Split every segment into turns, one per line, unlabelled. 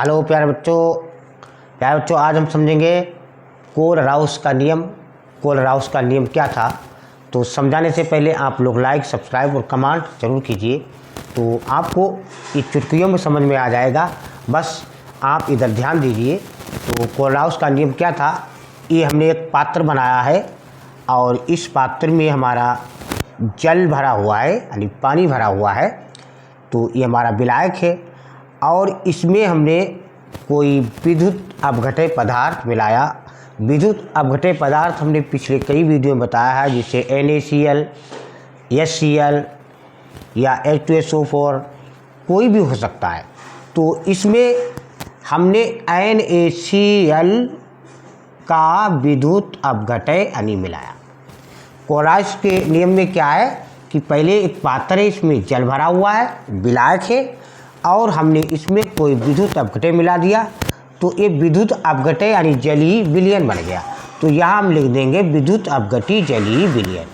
Hello प्यारे बच्चों आज हम समझेंगे कोलराउस का नियम। कोलराउस का नियम क्या था, तो समझाने से पहले आप लोग लाइक, सब्सक्राइब और कमेंट जरूर कीजिए, तो आपको ये चुटकियों में समझ में आ जाएगा। बस आप इधर ध्यान दीजिए। तो कोलराउस का नियम क्या था, ये हमने एक पात्र बनाया है और इस पात्र में हमारा जल भरा हुआ है, यानी पानी भरा हुआ है। तो ये हमारा विलायक है और इसमें हमने कोई विद्युत अपघट्य पदार्थ मिलाया। विद्युत अपघट्य पदार्थ हमने पिछले कई वीडियो में बताया है, जिसे NaCl, HCl या H2SO4 कोई भी हो सकता है। तो इसमें हमने NaCl का विद्युत अपघट्य यानी मिलाया। कोलराउस के नियम में क्या है कि पहले एक पात्र है, इसमें जल भरा हुआ है, विलायक है और हमने इसमें कोई विद्युत अपघट्य मिला दिया, तो ये विद्युत अपघट्य यानी जलीय विलयन बन गया। तो यहाँ हम लिख देंगे विद्युत अपघट्य जलीय विलयन।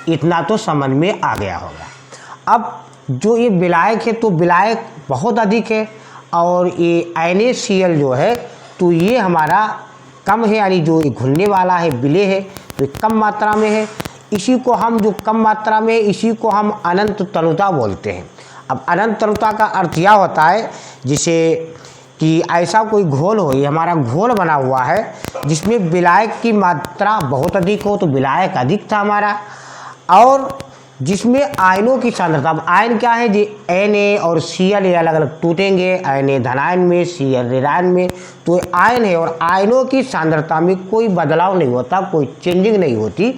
इतना तो समझ में आ गया होगा। अब जो ये विलायक है, तो विलायक बहुत अधिक है और ये NaCl जो है तो ये हमारा कम है, यानी जो घुलने वाला है, विलेय है, तो कम मात्रा में है। इसी को हम जो कम मात्रा में, इसी को हम अनंत तनुता बोलते हैं। अब अनंत तनुता का अर्थ यह होता है जिसे कि ऐसा कोई घोल हो, ये हमारा घोल बना हुआ है जिसमें विलायक की मात्रा बहुत अधिक हो, तो विलायक अधिक था हमारा, और जिसमें आयनों की सांद्रता, अब आयन क्या है जी, Na और Cl ये अलग अलग टूटेंगे, Na धनायन में, Cl ऋणायन में, तो आयन है और आयनों की सांद्रता में कोई बदलाव नहीं होता, कोई चेंजिंग नहीं होती।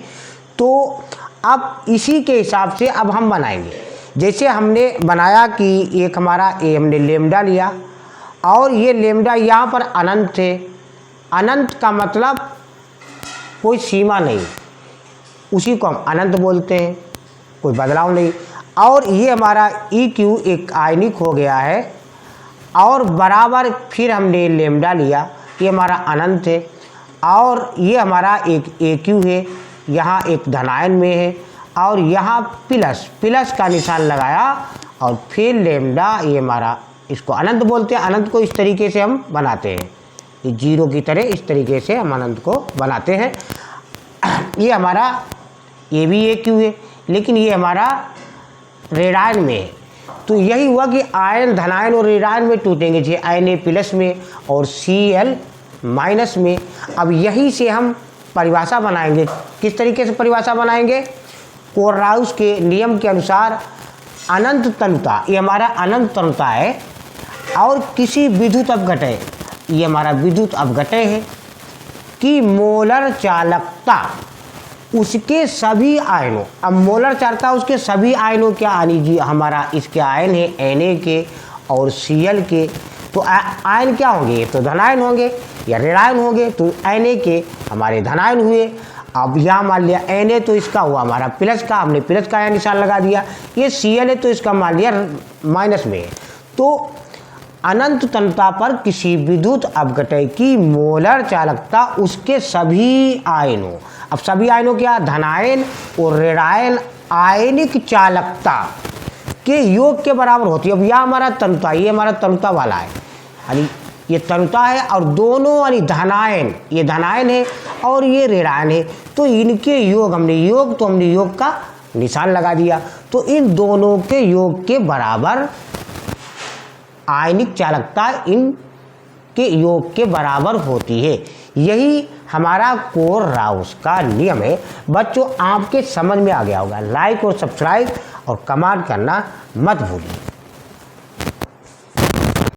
तो अब इसी के हिसाब से अब हम बनाएंगे। जैसे हमने बनाया कि एक हमारा ये हमने लेमडा लिया और ये लेमडा यहाँ पर अनंत है। अनंत का मतलब कोई सीमा नहीं, उसी को हम अनंत बोलते हैं, कोई बदलाव नहीं। और ये हमारा EQ एक आयनिक हो गया है और बराबर फिर हमने लेमडा लिया, ये हमारा अनंत है और ये हमारा एक AQ है, यहाँ एक धनायन में है और यहाँ प्लस का निशान लगाया और फिर लेमडा, ये हमारा इसको अनंत बोलते हैं। अनंत को इस तरीके से हम बनाते हैं, ये जीरो की तरह इस तरीके से हम अनंत को बनाते हैं। ये हमारा ये भी AQ है, लेकिन ये हमारा ऋणायन में है। तो यही हुआ कि आयन धनायन और ऋणायन में टूटेंगे, जैसे Na प्लस में और Cl माइनस में। अब यही से हम परिभाषा बनाएंगे। किस तरीके से परिभाषा बनाएंगे, कोलराउस के नियम के अनुसार अनंत तनुता, ये हमारा अनंत तनुता है और किसी विद्युत अपघट्य, ये हमारा विद्युत अपघट्य है, कि मोलर चालकता उसके सभी आयनों, अब मोलर चालकता उसके सभी आयनों क्या आनी जी, हमारा इसके आयन है Na के और Cl के, तो आयन क्या होंगे, तो धनायन होंगे या ऋणायन होंगे, तो Na के हमारे धनायन हुए। अब यहाँ मान लिया Na तो इसका हुआ हमारा प्लस का, हमने प्लस का यहाँ निशान लगा दिया। ये Cl है तो इसका मान लिया माइनस में है। तो अनंत तनुता पर किसी विद्युत अपघट्य की मोलर चालकता उसके सभी आयनों, अब सभी आयनों क्या, धनायन और ऋणायन आयनिक चालकता के योग के बराबर होती है। अब यह हमारा तनुता, ये हमारा तनुता वाला है, यानी ये तनुता है और दोनों यानी धनायन, ये धनायन है और ये ऋणायन है, तो इनके योग हमने योग का निशान लगा दिया। तो इन दोनों के योग के बराबर आयनिक चालकता इनके योग के बराबर होती है। यही हमारा कोलराउस का नियम है। बच्चों आपके समझ में आ गया होगा। लाइक और सब्सक्राइब और कमेंट करना मत भूलिए।